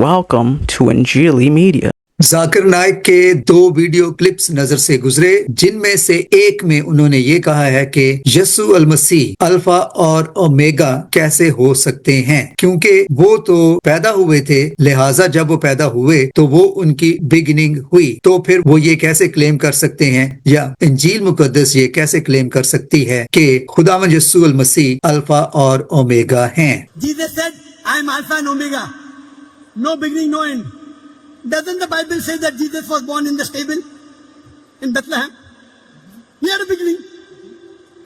Welcome to Injili Media. Zakir Naik के 2 video clips नजर से गुजरे, जिनमें से एक में उन्होंने ये कहा है कि यस्सु अल मसीह अल्फा और ओमेगा कैसे हो सकते हैं, क्योंकि वो तो पैदा हुए थे, लिहाजा जब वो पैदा हुए तो वो उनकी बिगिनिंग हुई। तो फिर वो ये कैसे क्लेम कर सकते हैं, या इंजील मुकद्दस ये कैसे क्लेम कर सकती है कि खुदावंद यस्सु अल मसीह अल्फा और ओमेगा हैं। Jesus said, I am Alpha and Omega, no beginning, no end. Doesn't the Bible say that Jesus was born in the stable in Bethlehem? He had a beginning.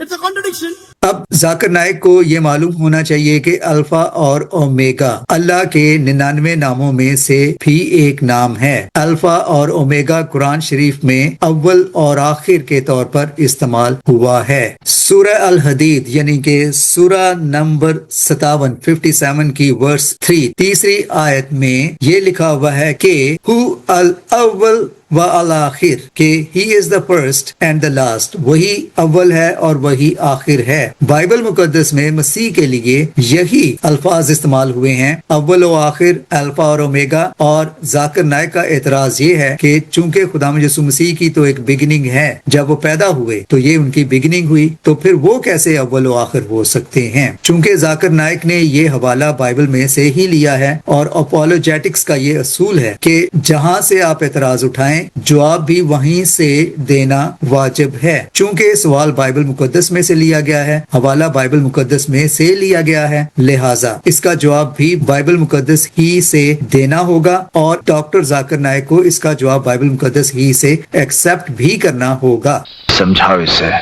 It's a contradiction. अब जाकिर नाइक को ये मालूम होना चाहिए कि alpha और omega अल्लाह के 99 नामों में से भी एक नाम है। अल्फा और ओमेगा कुरान शरीफ में अव्वल और आखिर के तौर पर इस्तेमाल हुआ है। सूरह अल हदीद यानी कि सूरह नंबर 57 की वर्स 3 तीसरी आयत में ये लिखा हुआ है कि हु अल अव्वल व अल आखिर, कि he is the first and the last, वही अव्वल है और वही आखिर है। बाइबल मुकद्दस में मसीह के लिए यही अल्फाज इस्तेमाल हुए हैं, अव्वल व आखिर, अल्फा और ओमेगा। और जाकिर नाइक का एतराज ये है कि चूंकि खुदावंद यीशु मसीह की तो एक बिगिनिंग है, जब वो पैदा हुए तो ये उनकी बिगिनिंग हुई, तो फिर वो कैसे अव्वल व आखिर हो सकते हैं। चूंकि जाकिर नाइक ने ये हवाला बाइबल में से ही लिया है, और अपोलोजेटिक्स का ये असूल है कि जहां से आप एतराज उठाएं जवाब भी वहीं से देना वाजिब है। चूंकि सवाल बाइबल मुकद्दस में से लिया गया है, हवाला बाइबल मुकद्दस में से लिया गया है, लिहाजा इसका जवाब भी बाइबल मुकद्दस ही से देना होगा, और डॉक्टर जाकिर नाइक को इसका जवाब बाइबल मुकद्दस ही से एक्सेप्ट भी करना होगा। समझाओ इसे,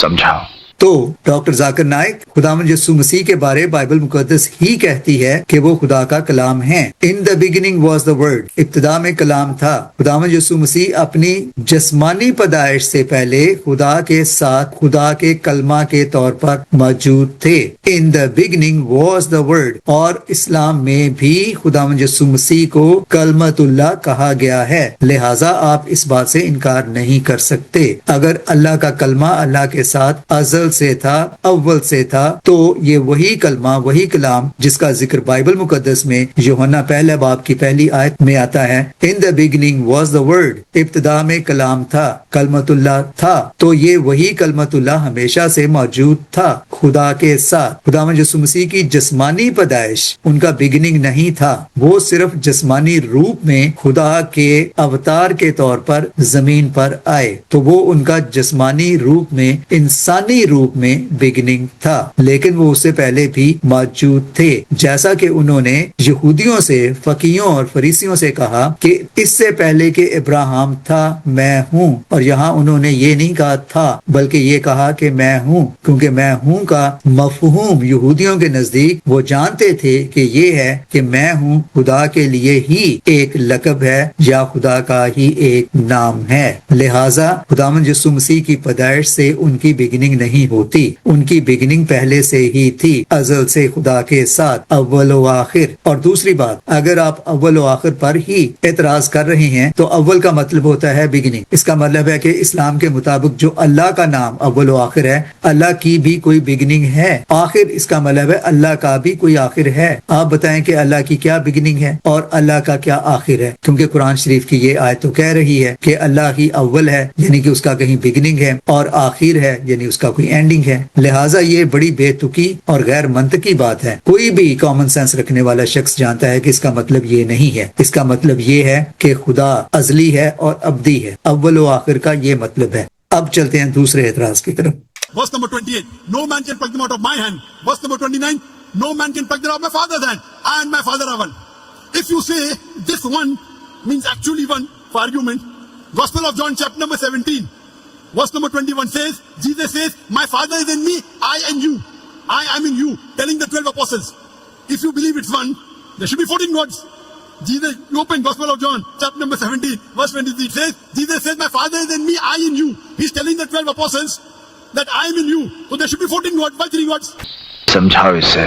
समझाओ। तो डॉक्टर जाकिर नाइक खुदावंद यीशु मसीह के बारे बाइबल मुकद्दस ही कहती है कि वो खुदा का कलाम है। In the beginning was the word, इब्तिदा में कलाम था। खुदावंद यीशु मसीह अपनी जिस्मानी पैदाइश से पहले खुदा के साथ खुदा के कलमा के तौर पर मौजूद थे। इन the beginning was the word, और इस्लाम में भी खुदावंद यीशु मसीह को कलमतुल्लाह कहा गया है, लिहाजा आप इस बात से इनकार नहीं कर सकते। अगर अल्लाह का कलमा अल्लाह के साथ अज़ल से था, अव्वल से था, तो ये वही कलमा, वही कलाम जिसका जिक्र बाइबल मुकद्दस में यूहन्ना पहले बाब की पहली आयत में आता है, in the beginning was the word, इब्तिदा में कलाम था, कलमतुल्लाह था। तो ये वही कलमतुल्लाह हमेशा से मौजूद था खुदा के साथ। खुदावंद यीशु मसीह की जिस्मानी पैदाइश उनका बिगिनिंग नहीं था, वो सिर्फ जिस्मानी रूप में खुदा के अवतार के तौर पर जमीन पर आए, तो वो उनका जिस्मानी रूप में, इंसानी रूप में बिगिनिंग था, लेकिन वो उससे पहले भी मौजूद थे। जैसा कि उन्होंने यहूदियों से, फकीयों और फरीसियों से कहा कि इससे पहले कि इब्राहिम था मैं हूँ, और यहाँ उन्होंने ये नहीं कहा था बल्कि ये कहा कि मैं हूँ, क्योंकि मैं हूँ का मफहूम यहूदियों के नजदीक वो जानते थे कि ये है कि मैं हूँ खुदा के लिए ही एक लक़ब है या खुदा का ही एक नाम है। लिहाजा खुदावंद यीशु मसीह की पैदाइश से उनकी बिगिनिंग नहीं होती, उनकी बिगिनिंग पहले से ही थी, अज़ल से खुदा के साथ, अव्वल व आखिर। और दूसरी बात, अगर आप अव्वल व आखिर पर ही एतराज कर रहे हैं तो अव्वल का मतलब होता है बिगिनिंग। इसका मतलब है कि इस्लाम के मुताबिक जो अल्लाह का नाम अव्वल व आखिर है, अल्लाह की भी कोई बिगिनिंग है। आखिर इसका मतलब है अल्लाह का भी कोई आखिर है। आप बताएं कि अल्लाह की क्या बिगिनिंग है और अल्लाह का क्या आखिर है, क्योंकि कुरान शरीफ की ये आयत तो कह रही है कि अल्लाह ही अव्वल है, यानी कि उसका कहीं बिगिनिंग है, और आखिर है यानी उसका कोई एंडिंग है। लिहाजा ये बड़ी बेतुकी और गैर मंतकी बात है। कोई भी कॉमन सेंस रखने वाला शख्स जानता है कि इसका मतलब ये नहीं है। इसका मतलब ये है कि खुदा अजली है और अब्दी है, अव्वल व आखिर का ये मतलब है। अब चलते हैं दूसरे एतराज की तरफ। Verse number 28, no man can pluck them out of my hand. Verse number 29, no man can pluck them out of my father's hand. I and my father are one. If you say this one means actually one, for argument, Gospel of John chapter number 17, verse number 21 says, Jesus says, my father is in me, I and you. I am in you, telling the 12 apostles. If you believe it's one, there should be 14 gods. Jesus, you open Gospel of John, chapter number 17, verse 23, it says, Jesus says, my father is in me, I in you. He's telling the 12 apostles that I am in you. So there should be 14 gods, why 3 gods? समझाओ इसे,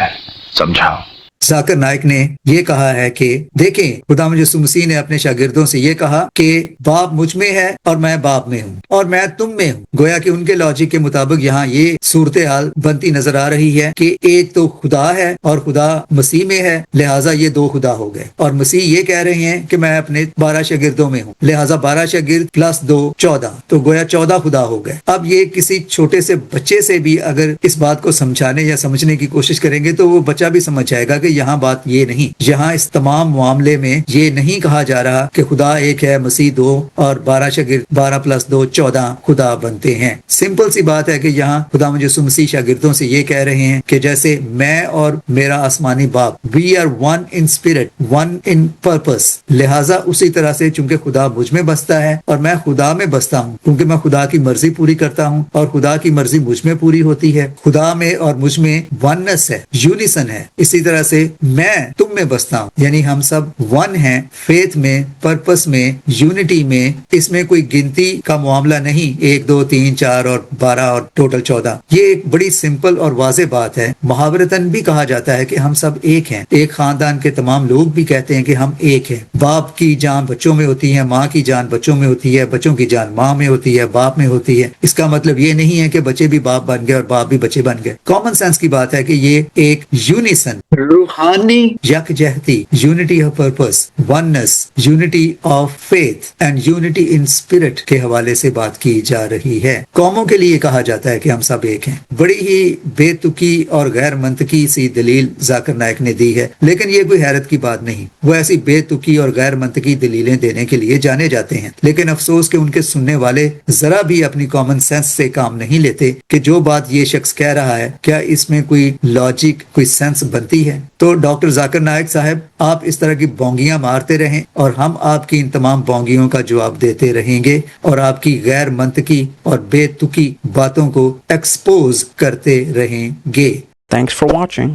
समझाओ। जाकिर नाइक ने ये कहा है कि देखें, खुदावंद यीशु मसीह ने अपने शागिर्दों से ये कहा कि बाप मुझ में है और मैं बाप में हूँ और मैं तुम में हूँ। गोया कि उनके लॉजिक के मुताबिक यहाँ ये सूरत हाल बनती नजर आ रही है कि एक तो खुदा है और खुदा मसीह में है, लिहाजा ये दो खुदा हो गए। और मसीह ये कह रहे हैं कि मैं अपने 12 शागिर्दों में हूँ, लिहाजा 12 शागिर्द प्लस 2 14, तो गोया 14 खुदा हो गए। अब ये किसी छोटे से बच्चे से भी अगर इस बात को समझाने या समझने की कोशिश करेंगे तो वो बच्चा भी समझ जाएगा कि यहाँ बात ये नहीं, यहाँ इस तमाम मामले में ये नहीं कहा जा रहा कि खुदा एक है, मसीह 2 और 12 शागिर्द 12 + 2 14 खुदा बनते हैं। सिंपल सी बात है कि यहाँ खुदावंद यीशु मसीह शागिर्दों से ये कह रहे हैं कि जैसे मैं और मेरा आसमानी बाप, we are one in spirit, one in purpose, लिहाजा उसी तरह से चूंकि खुदा मुझ में बसता है और मैं खुदा में बसता हूँ, क्योंकि मैं खुदा की मर्जी पूरी करता हूँ और खुदा की मर्जी मुझ में पूरी होती है। खुदा में और मुझ में वननेस है, यूनिसन है। इसी तरह से मैं तुम में बसता हूँ, यानी हम सब वन हैं, फेथ में, पर्पस में, यूनिटी में। इसमें कोई गिनती का मामला नहीं, 1 2 3 4 और 12 और टोटल 14। ये एक बड़ी सिंपल और वाज़ेह बात है। मुहावरतन भी कहा जाता है कि हम सब एक हैं। एक खानदान के तमाम लोग भी कहते हैं कि हम एक हैं। बाप की जान बच्चों में होती है, माँ की जान बच्चों में होती है, बच्चों की जान माँ में होती है, बाप में होती है। इसका मतलब ये नहीं है कि बच्चे भी बाप बन गए और बाप भी बच्चे बन गए। कॉमन सेंस की बात है कि ये एक यूनिसन, रूहानी यकजहती, unity of purpose, oneness, unity of faith and unity in spirit के हवाले से बात की जा रही है। कौमों के लिए कहा जाता है कि हम सब एक हैं। बड़ी ही बेतुकी और गैर मंतकी सी दलील जाकिर नाइक ने दी है, लेकिन ये कोई हैरत की बात नहीं। वो ऐसी बेतुकी और गैर मंतकी दलीलें देने के लिए जाने जाते हैं, लेकिन अफसोस कि उनके सुनने वाले जरा भी अपनी कॉमन सेंस से काम नहीं लेते कि जो बात ये शख्स कह रहा है क्या इसमें कोई लॉजिक, कोई सेंस बनती है। तो डॉक्टर जाकिर नाइक साहब, आप इस तरह की बोंगियां मारते रहें और हम आपकी इन तमाम बोंगियों का जवाब देते रहेंगे और आपकी गैर मंतकी और बेतुकी बातों को एक्सपोज करते रहेंगे। Thanks for watching.